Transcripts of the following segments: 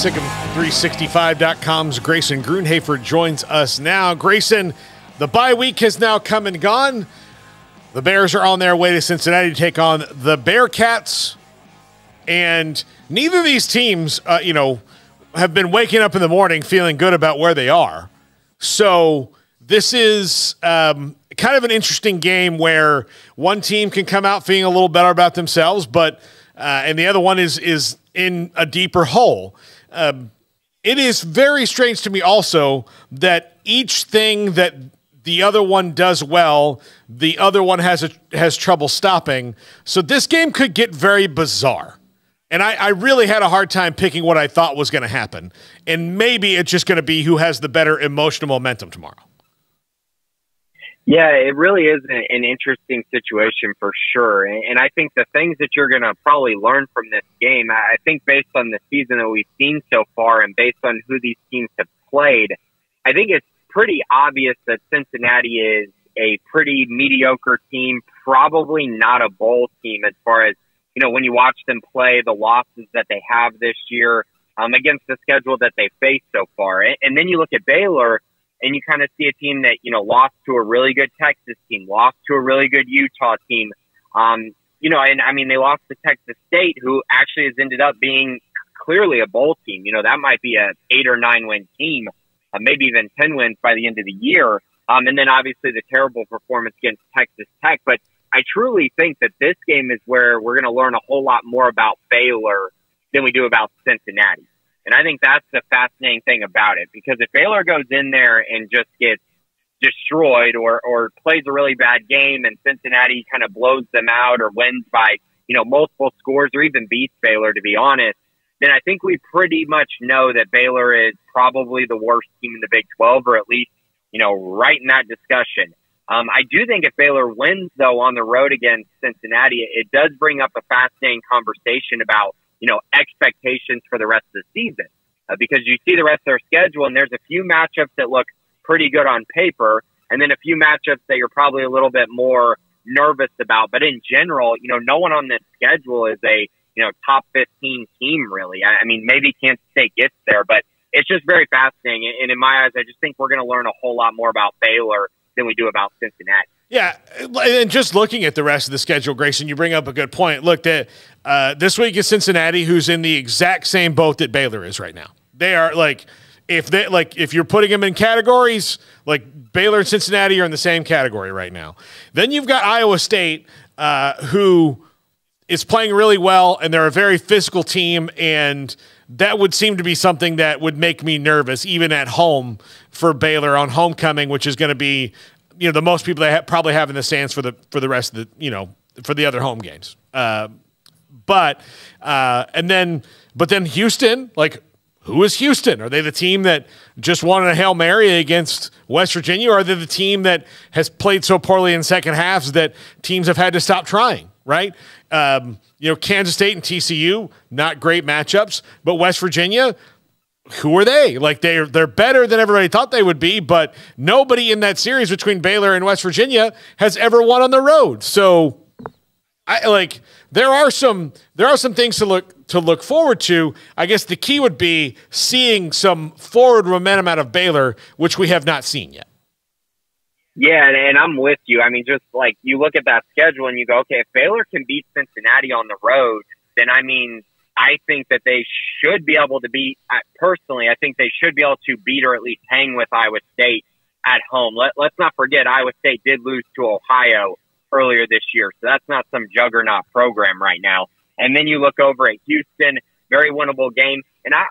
SicEm365.com's Grayson Grunhafer joins us now. Grayson, the bye week has now come and gone. The Bears are on their way to Cincinnati to take on the Bearcats. And neither of these teams, have been waking up in the morning feeling good about where they are. So this is kind of an interesting game where one team can come out feeling a little better about themselves, but and the other one is in a deeper hole. It is very strange to me also that each thing that the other one does well, the other one has trouble stopping. So this game could get very bizarre. And I really had a hard time picking what I thought was going to happen. And maybe it's just going to be who has the better emotional momentum tomorrow. Yeah, it really is an interesting situation for sure. And I think the things that you're going to probably learn from this game, I think based on the season that we've seen so far and based on who these teams have played, I think it's pretty obvious that Cincinnati is a pretty mediocre team, probably not a bowl team as far as, when you watch them play, the losses that they have this year against the schedule that they faced so far. And then you look at Baylor, and you kind of see a team that, lost to a really good Texas team, lost to a really good Utah team. They lost to Texas State, who actually has ended up being clearly a bowl team. That might be a 8 or 9 win team, maybe even 10 wins by the end of the year. And then obviously the terrible performance against Texas Tech. But I truly think that this game is where we're going to learn a whole lot more about Baylor than we do about Cincinnati. And I think that's the fascinating thing about it, because if Baylor goes in there and just gets destroyed or plays a really bad game and Cincinnati kind of blows them out or wins by, multiple scores or even beats Baylor, to be honest, then I think we pretty much know that Baylor is probably the worst team in the Big 12, or at least, right in that discussion. I do think if Baylor wins, though, on the road against Cincinnati, it does bring up a fascinating conversation about expectations for the rest of the season, because you see the rest of their schedule and there's a few matchups that look pretty good on paper, and then a few matchups that you're probably a little bit more nervous about. But in general, no one on this schedule is a, top 15 team, really. I mean, maybe Kansas State gets there, but it's just very fascinating. And in my eyes, I just think we're going to learn a whole lot more about Baylor than we do about Cincinnati. Yeah, and just looking at the rest of the schedule, Grayson, you bring up a good point. Look, this week is Cincinnati, who's in the exact same boat that Baylor is right now. They are if you're putting them in categories, like Baylor and Cincinnati are in the same category right now. Then you've got Iowa State, who is playing really well, and they're a very physical team, and that would seem to be something that would make me nervous, even at home for Baylor on homecoming, which is going to be the most people they probably have in the stands for the rest of the for the other home games. But then Houston, who is Houston? Are they the team that just wanted a Hail Mary against West Virginia, or are they the team that has played so poorly in second halves that teams have had to stop trying, right? Kansas State and TCU, not great matchups, but West Virginia, who are they? They're better than everybody thought they would be, but nobody in that series between Baylor and West Virginia has ever won on the road. So there are some things to look forward to. I guess the key would be seeing some forward momentum out of Baylor, which we have not seen yet. Yeah, and I'm with you. I mean, just you look at that schedule and you go, okay, if Baylor can beat Cincinnati on the road, then I think that they should be able to beat, personally, I think they should be able to beat or at least hang with Iowa State at home. Let's not forget, Iowa State did lose to Ohio earlier this year, so that's not some juggernaut program right now. And then you look over at Houston, very winnable game. And I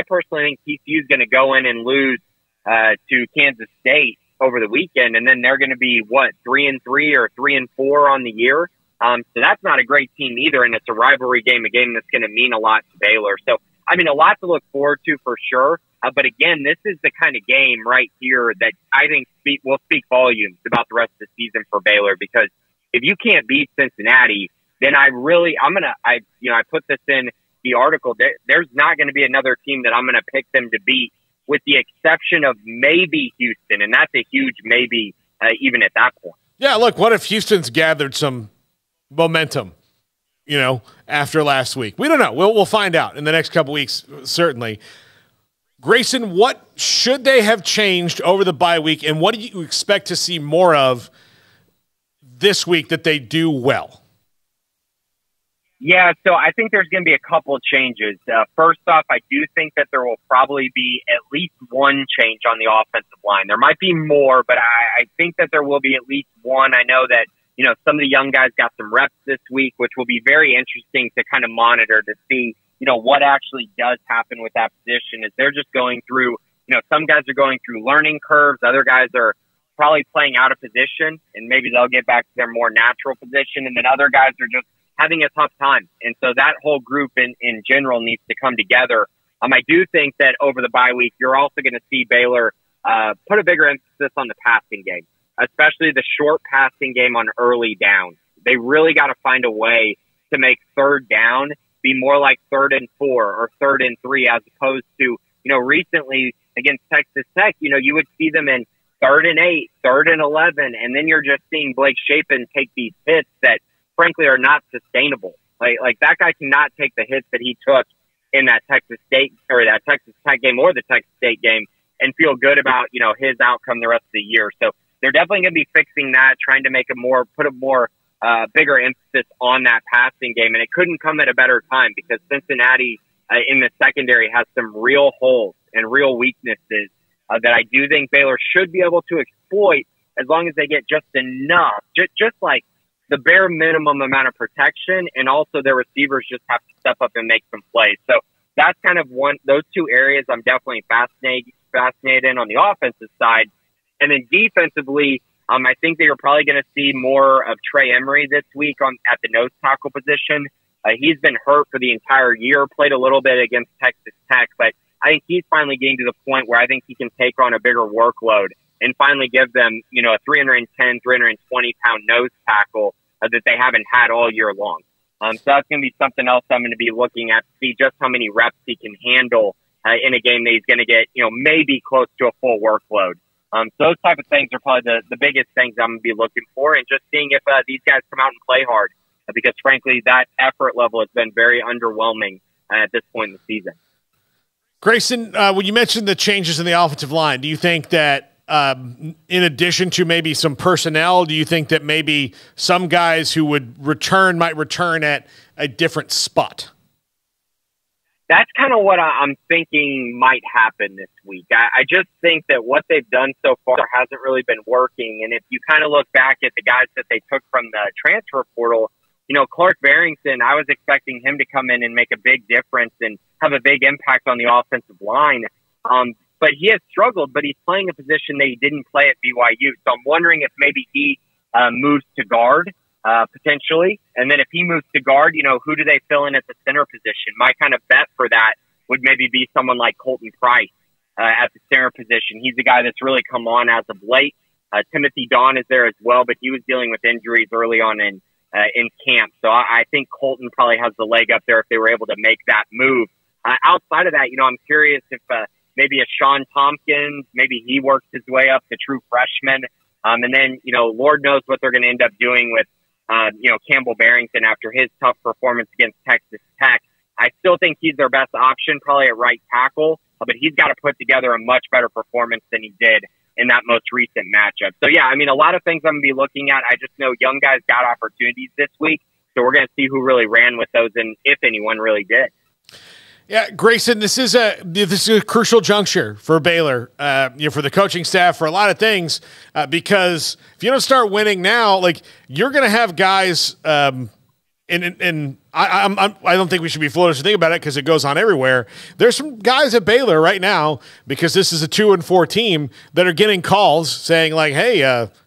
personally think TCU is going to go in and lose to Kansas State over the weekend, and then they're going to be 3-3 or 3-4 on the year. So that's not a great team either, and it's a rivalry game, a game that's going to mean a lot to Baylor. So, a lot to look forward to for sure. But again, this is the kind of game right here that I think will speak volumes about the rest of the season for Baylor, because if you can't beat Cincinnati, then I put this in the article. There's not going to be another team that I'm going to pick them to beat, with the exception of maybe Houston, and that's a huge maybe even at that point. Yeah, look, what if Houston's gathered some momentum after last week. We don't know. We'll find out in the next couple weeks, certainly. Grayson, what should they have changed over the bye week, and what do you expect to see more of this week that they do well? Yeah, so I think there's going to be a couple of changes. First off, I do think that there will probably be at least one change on the offensive line. There might be more, but I think that there will be at least one. I know that, some of the young guys got some reps this week, which will be very interesting to kind of monitor to see, what actually does happen with that position as they're just going through, some guys are going through learning curves. Other guys are probably playing out of position and maybe they'll get back to their more natural position. And then other guys are just having a tough time. And so that whole group in general needs to come together. I do think that over the bye week, you're also going to see Baylor put a bigger emphasis on the passing game, especially the short passing game on early downs. They really got to find a way to make third down be more like 3rd and 4 or 3rd and 3, as opposed to, recently against Texas Tech, you would see them in 3rd and 8, 3rd and 11, and then you're just seeing Blake Shapen take these hits that frankly are not sustainable. Like that guy cannot take the hits that he took in that Texas State or that Texas Tech game or the Texas State game and feel good about, his outcome the rest of the year. So they're definitely going to be fixing that, trying to put a more bigger emphasis on that passing game. And it couldn't come at a better time because Cincinnati in the secondary has some real holes and real weaknesses that I do think Baylor should be able to exploit as long as they get just enough, just like the bare minimum amount of protection, and also their receivers just have to step up and make some plays. So that's kind of those two areas I'm definitely fascinated in on the offensive side. And then defensively, I think that you're probably going to see more of Trey Emery this week at the nose tackle position. He's been hurt for the entire year, played a little bit against Texas Tech, but I think he's finally getting to the point where I think he can take on a bigger workload and finally give them, a 310, 320-pound nose tackle that they haven't had all year long. So that's going to be something else I'm going to be looking at to see just how many reps he can handle in a game that he's going to get, maybe close to a full workload. So those type of things are probably the biggest things I'm going to be looking for, and just seeing if these guys come out and play hard, because frankly, that effort level has been very underwhelming at this point in the season. Grayson, when you mentioned the changes in the offensive line, do you think that in addition to maybe some personnel, do you think that maybe some guys who would might return at a different spot? That's kind of what I'm thinking might happen this week. I just think that what they've done so far hasn't really been working. And if you kind of look back at the guys that they took from the transfer portal, Clark Barrington, I was expecting him to come in and make a big difference and have a big impact on the offensive line. But he has struggled, but he's playing a position that he didn't play at BYU. So I'm wondering if maybe he moves to guard, potentially. And then if he moves to guard, who do they fill in at the center position? My kind of bet for that would maybe be someone like Colton Price at the center position. He's the guy that's really come on as of late. Timothy Dawn is there as well, but he was dealing with injuries early on in camp. So I think Colton probably has the leg up there if they were able to make that move. Outside of that, I'm curious if maybe a Sean Tompkins, maybe he works his way up to true freshman. And then, Lord knows what they're going to end up doing with, Campbell Barrington after his tough performance against Texas Tech. I still think he's their best option, probably at right tackle, but he's got to put together a much better performance than he did in that most recent matchup. So, yeah, a lot of things I'm going to be looking at. I just know young guys got opportunities this week, so we're going to see who really ran with those and if anyone really did. Yeah, Grayson, this is a crucial juncture for Baylor, for the coaching staff, for a lot of things, because if you don't start winning now, you're going to have guys, and I don't think we should be foolish to think about it because it goes on everywhere. There's some guys at Baylor right now, because this is a 2-4 team, that are getting calls saying hey,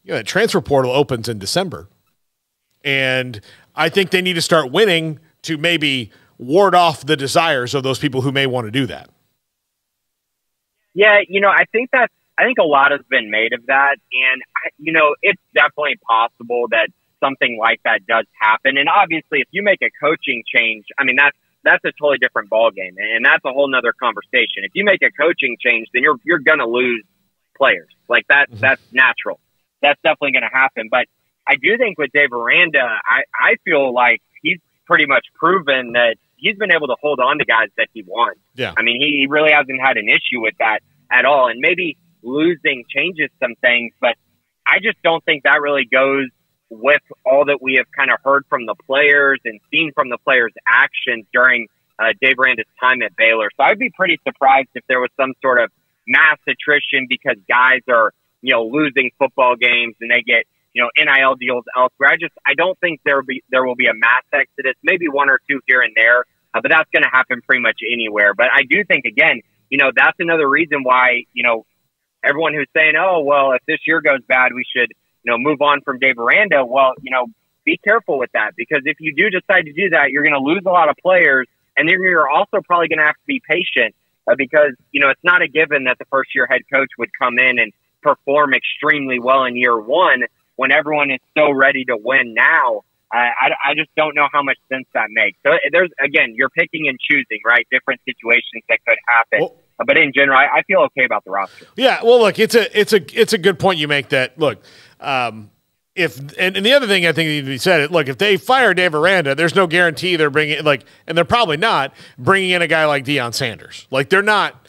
the transfer portal opens in December, and I think they need to start winning to maybe ward off the desires of those people who may want to do that. Yeah, I think a lot has been made of that, and it's definitely possible that something like that does happen. And obviously, if you make a coaching change, that's a totally different ballgame, and that's a whole nother conversation. If you make a coaching change, then you're going to lose players. That's natural. That's definitely going to happen. But I do think with Dave Aranda, I feel like pretty much proven that he's been able to hold on to guys that he wants. Yeah. I mean, he really hasn't had an issue with that at all. And maybe losing changes some things, but I just don't think that really goes with all that we have kind of heard from the players and seen from the players' actions during Dave Aranda's time at Baylor. So I'd be pretty surprised if there was some sort of mass attrition because guys are, losing football games and they get, NIL deals elsewhere. I don't think there will be a mass exodus, maybe one or two here and there, but that's going to happen pretty much anywhere. But I do think, again, that's another reason why, everyone who's saying, oh, well, if this year goes bad, we should, move on from Dave Aranda. Well, be careful with that, because if you do decide to do that, you're going to lose a lot of players, and then you're also probably going to have to be patient because, it's not a given that the first-year head coach would come in and perform extremely well in year one when everyone is so ready to win now. I just don't know how much sense that makes. So there's, again, you're picking and choosing, right? Different situations that could happen. Well, but in general, I feel okay about the roster. Yeah, well, look, it's a good point you make that. Look, if and the other thing I think needs to be said, look, if they fire Dave Aranda, there's no guarantee they're bringing and they're probably not bringing in a guy like Deion Sanders. They're not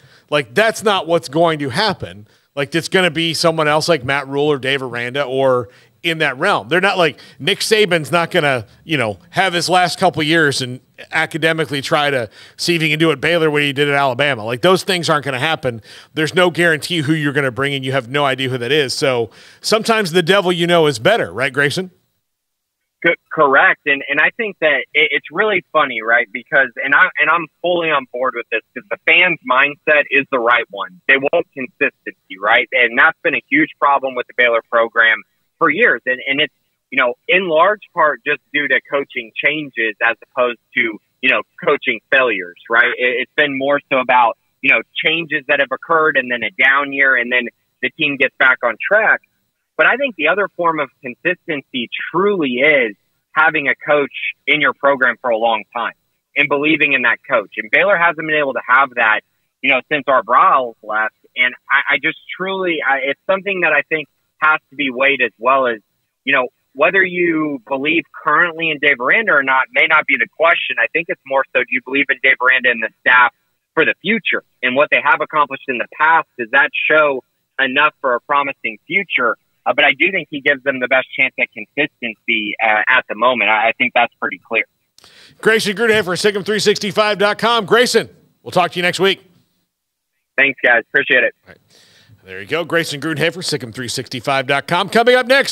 that's not what's going to happen. It's going to be someone else like Matt Rule or Dave Aranda or in that realm. They're not like Nick Saban's not going to, have his last couple of years and academically try to see if he can do it Baylor what he did at Alabama. Those things aren't going to happen. There's no guarantee who you're going to bring in. You have no idea who that is. So sometimes the devil is better, right, Grayson? Correct. And I think that it's really funny, right? Because, and I'm fully on board with this because the fans' mindset is the right one. They want consistency, right? And that's been a huge problem with the Baylor program for years. And it's, in large part just due to coaching changes as opposed to, coaching failures, right? It's been more so about, changes that have occurred and then a down year and then the team gets back on track. But I think the other form of consistency truly is having a coach in your program for a long time and believing in that coach. And Baylor hasn't been able to have that, since Art Briles left. And I just truly, it's something that I think has to be weighed as well as, whether you believe currently in Dave Aranda or not may not be the question. I think it's more so, do you believe in Dave Aranda and the staff for the future and what they have accomplished in the past? Does that show enough for a promising future? But I do think he gives them the best chance at consistency at the moment. I think that's pretty clear. Grayson Grundhoefer, SicEm365.com. Grayson, we'll talk to you next week. Thanks, guys. Appreciate it. All right. There you go. Grayson Grundhoefer, SicEm365.com. Coming up next.